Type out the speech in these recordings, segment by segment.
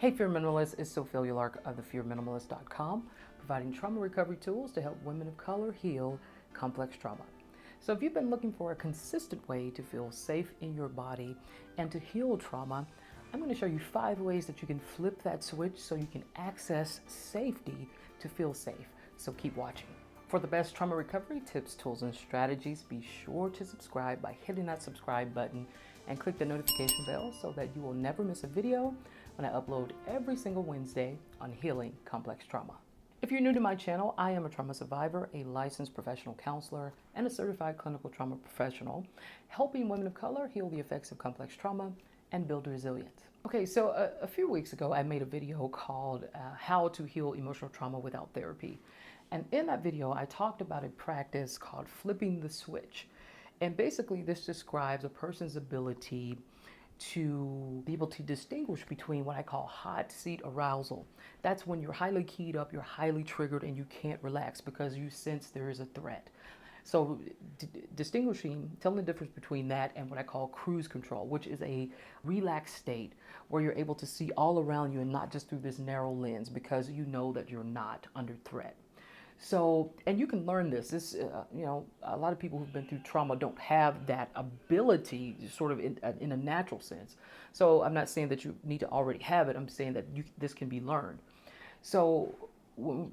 Hey Fear Minimalist, it's Sophia Lark of thefearminimalist.com, providing trauma recovery tools to help women of color heal complex trauma. So if you've been looking for a consistent way to feel safe in your body and to heal trauma, I'm going to show you 5 ways that you can flip that switch so you can access safety to feel safe. So keep watching. For the best trauma recovery tips, tools, and strategies, be sure to subscribe by hitting that subscribe button and click the notification bell so that you will never miss a video when I upload every single Wednesday on healing complex trauma. If you're new to my channel, I am a trauma survivor, a licensed professional counselor, and a certified clinical trauma professional, helping women of color heal the effects of complex trauma and build resilience. Okay, so a few weeks ago, I made a video called How to Heal Emotional Trauma Without Therapy. And in that video, I talked about a practice called flipping the switch. And basically, this describes a person's ability to be able to distinguish between what I call hot seat arousal. That's when you're highly keyed up, you're highly triggered, and you can't relax because you sense there is a threat. So distinguishing, telling the difference between that and what I call cruise control, which is a relaxed state where you're able to see all around you and not just through this narrow lens because you know that you're not under threat. So, and you can learn this. A lot of people who've been through trauma don't have that ability sort of in a natural sense. So I'm not saying that you need to already have it. I'm saying that this can be learned. So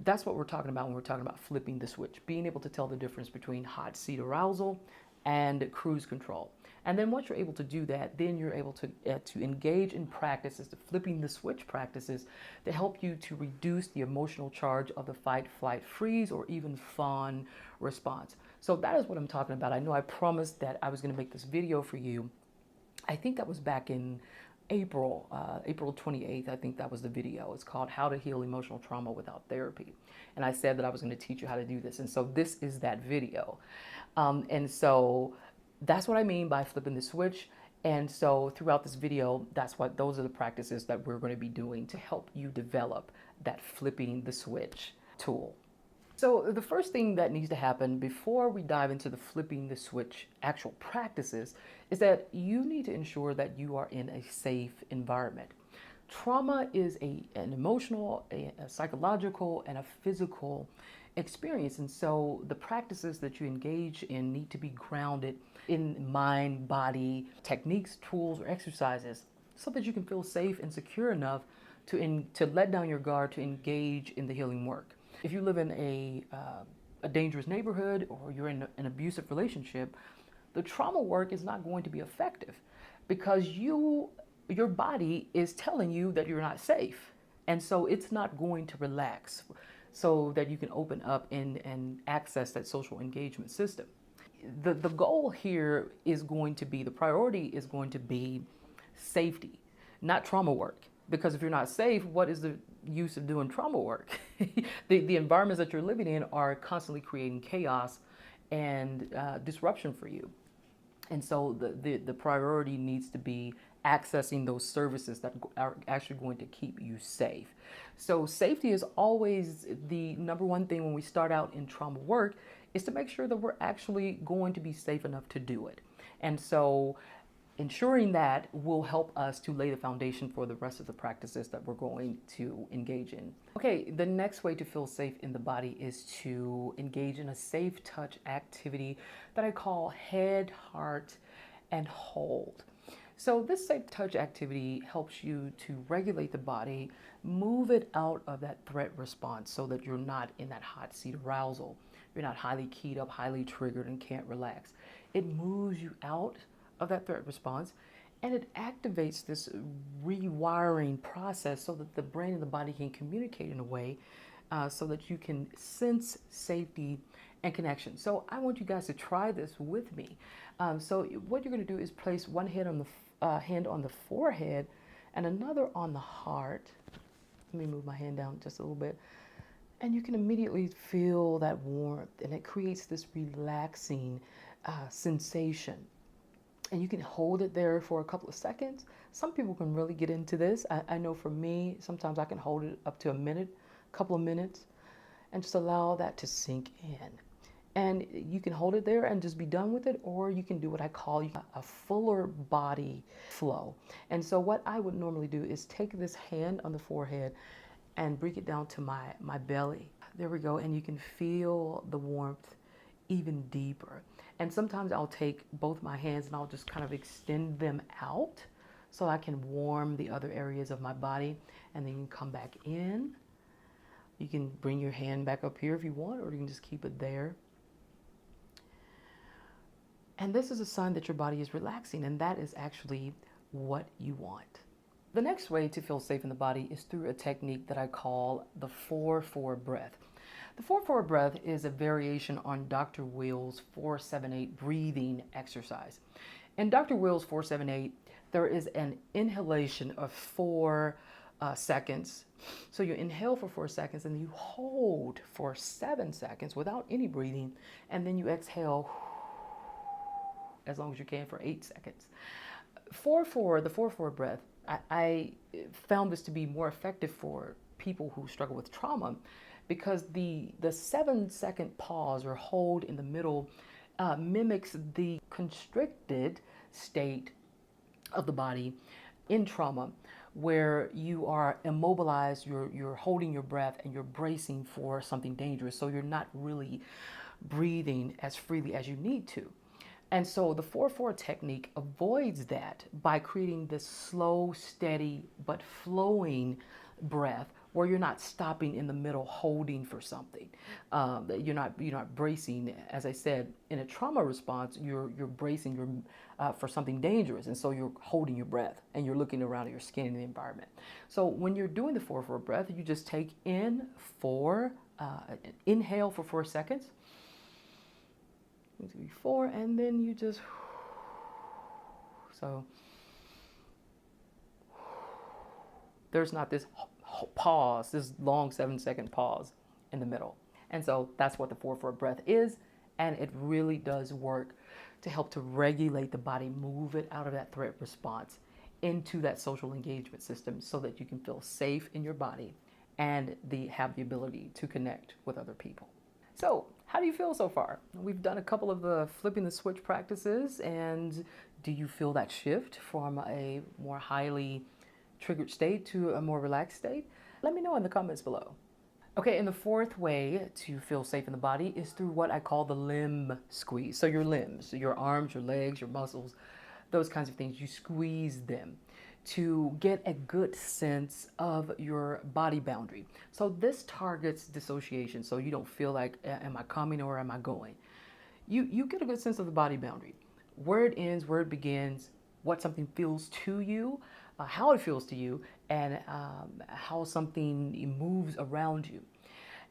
that's what we're talking about when we're talking about flipping the switch, being able to tell the difference between hot seat arousal and cruise control. And then once you're able to do that, then you're able to engage in practices, the flipping the switch practices that help you to reduce the emotional charge of the fight, flight, freeze, or even fawn response. So that is what I'm talking about. I know I promised that I was going to make this video for you. I think that was back in April 28th, I think that was the video. It's called How to Heal Emotional Trauma Without Therapy. And I said that I was going to teach you how to do this. And so this is that video. And so that's what I mean by flipping the switch. And so throughout this video, those are the practices that we're going to be doing to help you develop that flipping the switch tool. So the first thing that needs to happen before we dive into the flipping the switch actual practices is that you need to ensure that you are in a safe environment. Trauma is an emotional, a psychological, and a physical experience. And so the practices that you engage in need to be grounded in mind, body, techniques, tools, or exercises so that you can feel safe and secure enough to let down your guard to engage in the healing work. If you live in a dangerous neighborhood or you're in an abusive relationship, the trauma work is not going to be effective because your body is telling you that you're not safe. And so it's not going to relax so that you can open up and access that social engagement system. The goal here is going to be, the priority is going to be safety, not trauma work. Because if you're not safe, what is the use of doing trauma work? The environments that you're living in are constantly creating chaos and disruption for you. And so the priority needs to be accessing those services that are actually going to keep you safe. So safety is always the number one thing when we start out in trauma work, is to make sure that we're actually going to be safe enough to do it. And so ensuring that will help us to lay the foundation for the rest of the practices that we're going to engage in. Okay, the next way to feel safe in the body is to engage in a safe touch activity that I call head, heart, and hold. So this safe touch activity helps you to regulate the body, move it out of that threat response so that you're not in that hot seat arousal. You're not highly keyed up, highly triggered, and can't relax. It moves you out of that threat response, and it activates this rewiring process so that the brain and the body can communicate in a way so that you can sense safety and connection. So I want you guys to try this with me. So what you're going to do is place one hand on the forehead and another on the heart. Let me move my hand down just a little bit. And you can immediately feel that warmth, and it creates this relaxing sensation. And you can hold it there for a couple of seconds. Some people can really get into this. I know for me, sometimes I can hold it up to a minute, couple of minutes, and just allow that to sink in. And you can hold it there and just be done with it, or you can do what I call a fuller body flow. And so what I would normally do is take this hand on the forehead and bring it down to my belly. There we go. And you can feel the warmth even deeper. And sometimes I'll take both my hands and I'll just kind of extend them out so I can warm the other areas of my body. And then you can come back in. You can bring your hand back up here if you want, or you can just keep it there. And this is a sign that your body is relaxing, and that is actually what you want. The next way to feel safe in the body is through a technique that I call the 4-4 breath. The 4-4 breath is a variation on Dr. Will's 4-7-8 breathing exercise. In Dr. Will's 4-7-8, there is an inhalation of 4 seconds. So you inhale for 4 seconds and you hold for 7 seconds without any breathing, and then you exhale as long as you can for 8 seconds. The 4-4 breath, I found this to be more effective for people who struggle with trauma, because the 7-second pause or hold in the middle mimics the constricted state of the body in trauma, where you are immobilized, you're holding your breath and you're bracing for something dangerous. So you're not really breathing as freely as you need to. And so the 4-4 technique avoids that by creating this slow, steady, but flowing breath where you're not stopping in the middle, holding for something. You're not bracing. As I said, in a trauma response, you're bracing for something dangerous, and so you're holding your breath and you're looking around at your skin and the environment. So when you're doing the 4-4 breath, you just take in inhale for 4 seconds. 1, 2, 3, 4, and then you just, so there's not this pause, this long 7-second pause in the middle. And so that's what the 4-4 breath is, and it really does work to help to regulate the body, move it out of that threat response into that social engagement system so that you can feel safe in your body and have the ability to connect with other people. So how do you feel so far? We've done a couple of the flipping the switch practices, and do you feel that shift from a more highly triggered state to a more relaxed state? Let me know in the comments below. Okay, and the fourth way to feel safe in the body is through what I call the limb squeeze. So your limbs, your arms, your legs, your muscles, those kinds of things, you squeeze them to get a good sense of your body boundary. So this targets dissociation, so you don't feel like, am I coming or am I going? You get a good sense of the body boundary, where it ends, where it begins, what something feels to you, how it feels to you, and how something moves around you.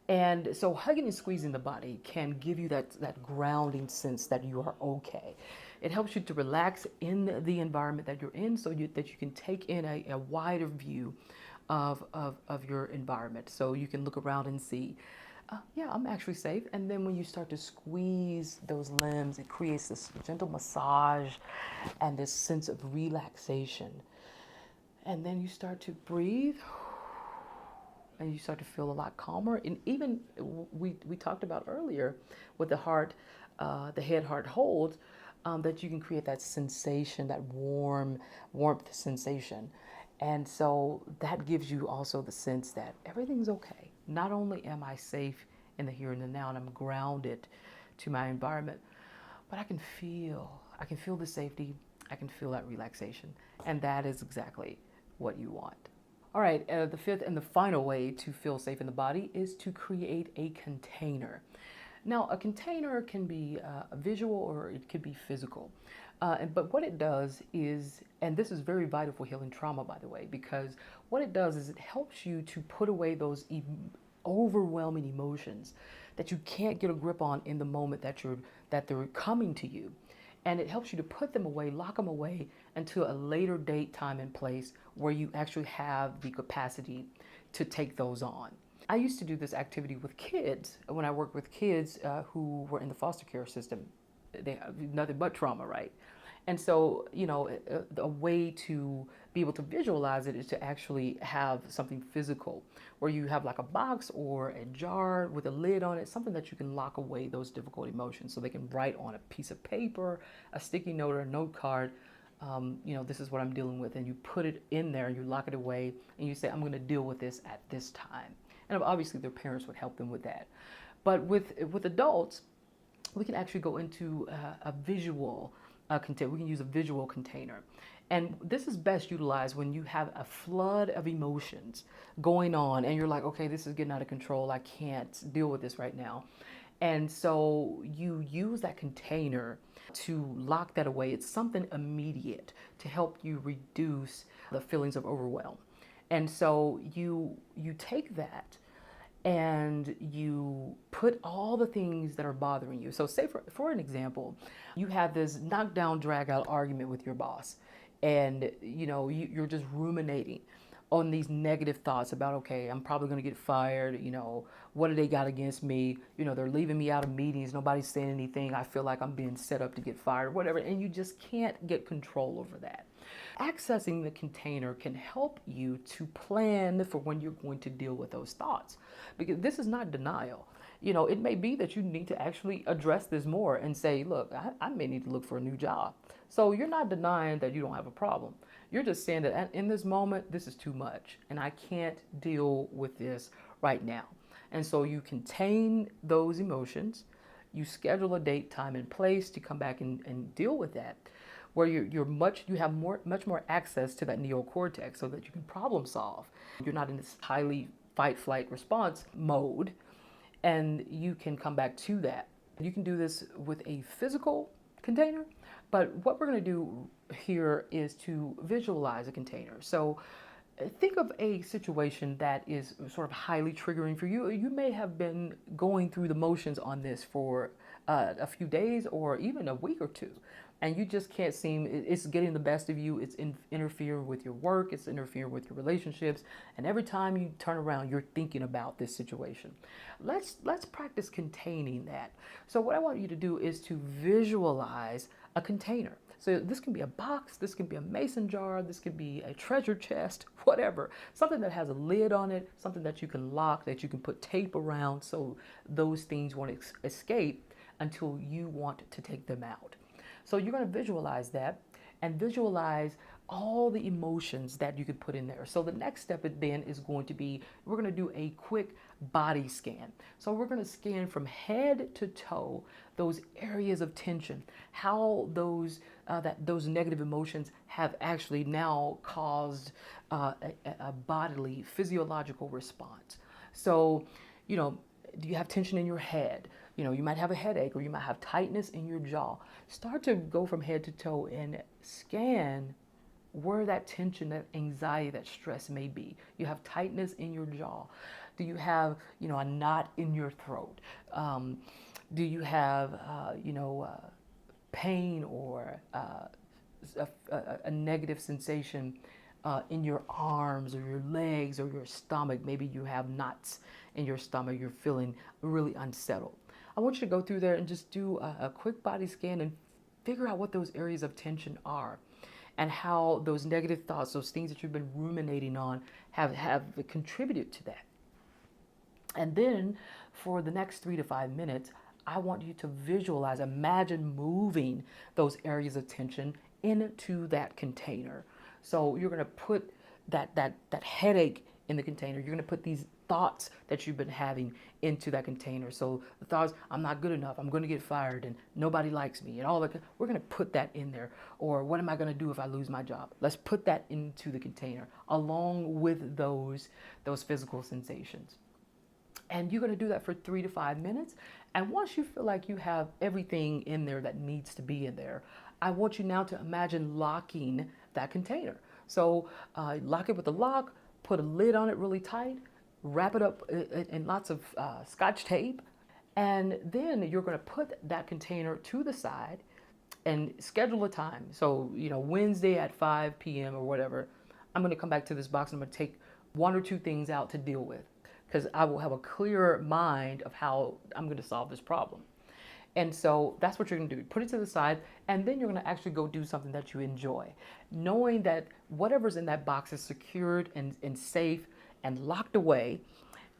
And so hugging and squeezing the body can give you that grounding sense that you are okay. It helps you to relax in the environment that you're in, so that you can take in a wider view of your environment. So you can look around and see, yeah, I'm actually safe. And then when you start to squeeze those limbs, it creates this gentle massage and this sense of relaxation. And then you start to breathe, and you start to feel a lot calmer. And even we talked about earlier with the heart, the head-heart hold, that you can create that sensation, that warmth sensation. And so that gives you also the sense that everything's okay. Not only am I safe in the here and the now, and I'm grounded to my environment, but I can feel the safety, I can feel that relaxation. And that is exactly what you want. All right, the fifth and the final way to feel safe in the body is to create a container. Now, a container can be visual or it could be physical. But what it does is, and this is very vital for healing trauma, by the way, because what it does is it helps you to put away those overwhelming emotions that you can't get a grip on in the moment that they're coming to you. And it helps you to put them away, lock them away until a later date, time, and place where you actually have the capacity to take those on. I used to do this activity with kids when I worked with kids who were in the foster care system. They have nothing but trauma, right? And so, a way to be able to visualize it is to actually have something physical where you have like a box or a jar with a lid on it, something that you can lock away those difficult emotions so they can write on a piece of paper, a sticky note, or a note card. This is what I'm dealing with, and you put it in there, you lock it away, and you say, I'm going to deal with this at this time. And obviously, their parents would help them with that. But with adults, we can actually go into a visual container. We can use a visual container. And this is best utilized when you have a flood of emotions going on and you're like, okay, this is getting out of control. I can't deal with this right now. And so you use that container to lock that away. It's something immediate to help you reduce the feelings of overwhelm. And so you take that and you put all the things that are bothering you. So say for an example, you have this knockdown, drag out argument with your boss, and you're just ruminating on these negative thoughts about, okay, I'm probably going to get fired. What do they got against me? They're leaving me out of meetings. Nobody's saying anything. I feel like I'm being set up to get fired, whatever. And you just can't get control over that. Accessing the container can help you to plan for when you're going to deal with those thoughts, because this is not denial. It may be that you need to actually address this more and say, look, I may need to look for a new job. So you're not denying that you don't have a problem. You're just saying that in this moment, this is too much and I can't deal with this right now. And so you contain those emotions, you schedule a date, time, and place to come back and deal with that, where you have much more access to that neocortex so that you can problem solve. You're not in this highly fight, flight, response mode, and you can come back to that. You can do this with a physical container, but what we're going to do here is to visualize a container. So think of a situation that is sort of highly triggering for you. You may have been going through the motions on this for a few days or even a week or two, and you just can't it's getting the best of you. It's interfering with your work, it's interfering with your relationships, and every time you turn around, you're thinking about this situation. Let's practice containing that. So what I want you to do is to visualize a container. So this can be a box, this can be a mason jar, this could be a treasure chest, whatever. Something that has a lid on it, something that you can lock, that you can put tape around so those things won't escape until you want to take them out. So you're going to visualize that and visualize all the emotions that you could put in there. So the next step then is going to be, we're going to do a quick body scan. So we're going to scan from head to toe those areas of tension, how those negative emotions have actually now caused a bodily physiological response. So, do you have tension in your head? You might have a headache, or you might have tightness in your jaw. Start to go from head to toe and scan where that tension, that anxiety, that stress may be. You have tightness in your jaw. Do you have, a knot in your throat? Do you have, pain or a negative sensation in your arms or your legs or your stomach? Maybe you have knots in your stomach. You're feeling really unsettled. I want you to go through there and just do a quick body scan and figure out what those areas of tension are and how those negative thoughts, those things that you've been ruminating on, have contributed to that. And then for the next 3 to 5 minutes, I want you to visualize, imagine moving those areas of tension into that container. So you're going to put that headache in the container. You're going to put these thoughts that you've been having into that container. So the thoughts, I'm not good enough, I'm going to get fired, and nobody likes me, and all that. We're going to put that in there. Or what am I going to do if I lose my job? Let's put that into the container along with those physical sensations. And you're going to do that for 3 to 5 minutes. And once you feel like you have everything in there that needs to be in there, I want you now to imagine locking that container. So lock it with a lock, put a lid on it really tight, wrap it up in lots of scotch tape, and then you're going to put that container to the side and schedule a time. So, Wednesday at 5 p.m. or whatever, I'm going to come back to this box and I'm going to take 1 or 2 things out to deal with, because I will have a clearer mind of how I'm going to solve this problem. And so that's what you're gonna do. Put it to the side, and then you're gonna actually go do something that you enjoy. Knowing that whatever's in that box is secured and safe and locked away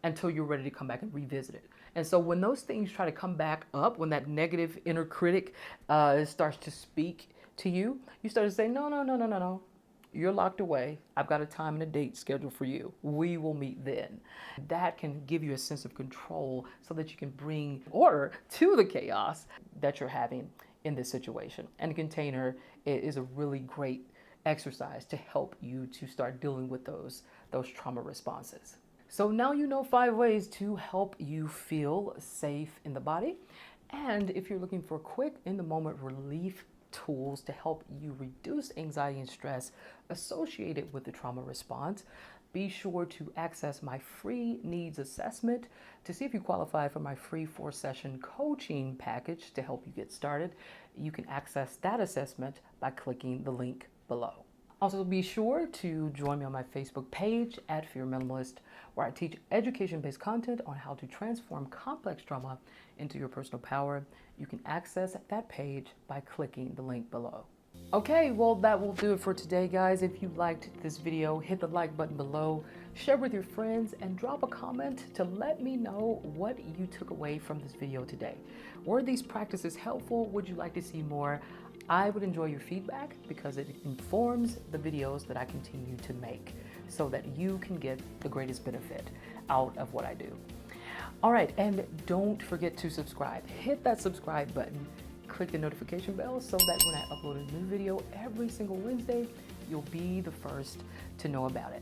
until you're ready to come back and revisit it. And so when those things try to come back up, when that negative inner critic starts to speak to you, you start to say, no, no, no, no, no, no. You're locked away. I've got a time and a date scheduled for you. We will meet then. That can give you a sense of control so that you can bring order to the chaos that you're having in this situation. And a container is a really great exercise to help you to start dealing with those trauma responses. So now you know 5 ways to help you feel safe in the body. And if you're looking for quick, in-the-moment relief tools to help you reduce anxiety and stress associated with the trauma response, be sure to access my free needs assessment to see if you qualify for my free 4-session coaching package to help you get started. You can access that assessment by clicking the link below. Also, be sure to join me on my Facebook page at Fear Minimalist, where I teach education-based content on how to transform complex trauma into your personal power. You can access that page by clicking the link below. Okay, well, that will do it for today, guys. If you liked this video, hit the like button below, share with your friends, and drop a comment to let me know what you took away from this video today. Were these practices helpful? Would you like to see more? I would enjoy your feedback because it informs the videos that I continue to make so that you can get the greatest benefit out of what I do. All right, and don't forget to subscribe. Hit that subscribe button, click the notification bell so that when I upload a new video every single Wednesday, you'll be the first to know about it.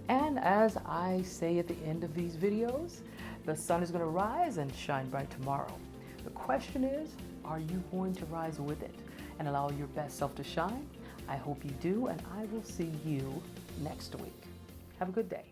And as I say at the end of these videos, the sun is going to rise and shine bright tomorrow. The question is, are you going to rise with it and allow your best self to shine? I hope you do, and I will see you next week. Have a good day.